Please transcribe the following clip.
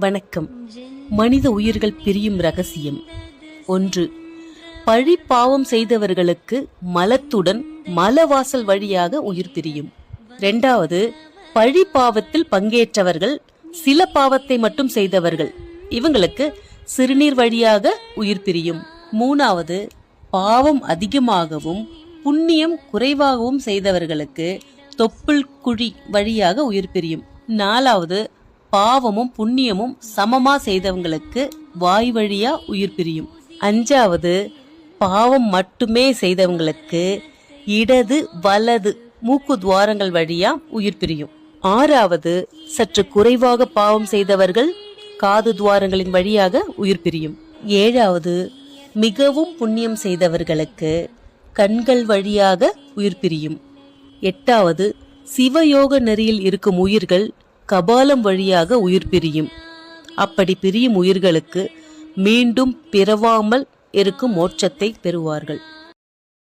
வணக்கம். மனித உயிர்கள் பிரியும் ரகசியம். 1. பழி பாவம் செய்தவர்களுக்கு மலத்துடன் மலவாசல் வழியாக உயிர் பிரியும். 2. பழி பாவத்தில் பங்கேற்றவர்கள் சில பாவத்தை மட்டும் செய்தவர்கள், இவங்களுக்கு சிறுநீர் வழியாக உயிர் பிரியும். 3. பாவம் அதிகமாகவும் புண்ணியம் குறைவாகவும் செய்தவர்களுக்கு தொப்புள் குழி வழியாக உயிர் பிரியும். 4. பாவமும் புண்ணியமும் சமமா செய்தவங்களுக்கு வாய் வழியா உயிர் பிரியும். 5. பாவம் மட்டுமே செய்தவங்களுக்கு இடது வலது மூக்கு துவாரங்கள் வழியா உயிர் பிரியும். 6. சற்று குறைவாக பாவம் செய்தவர்கள் காது துவாரங்களின் வழியாக உயிர் பிரியும். 7. மிகவும் புண்ணியம் செய்தவர்களுக்கு கண்கள் வழியாக உயிர் பிரியும். 8. சிவயோக நெறியில் இருக்கும் உயிர்கள் கபாலம் வழியாக உயிர் பிரியும். அப்படி பிரியும் உயிர்களுக்கு மீண்டும் பிறவாமல் இருக்கும் மோட்சத்தை பெறுவார்கள்.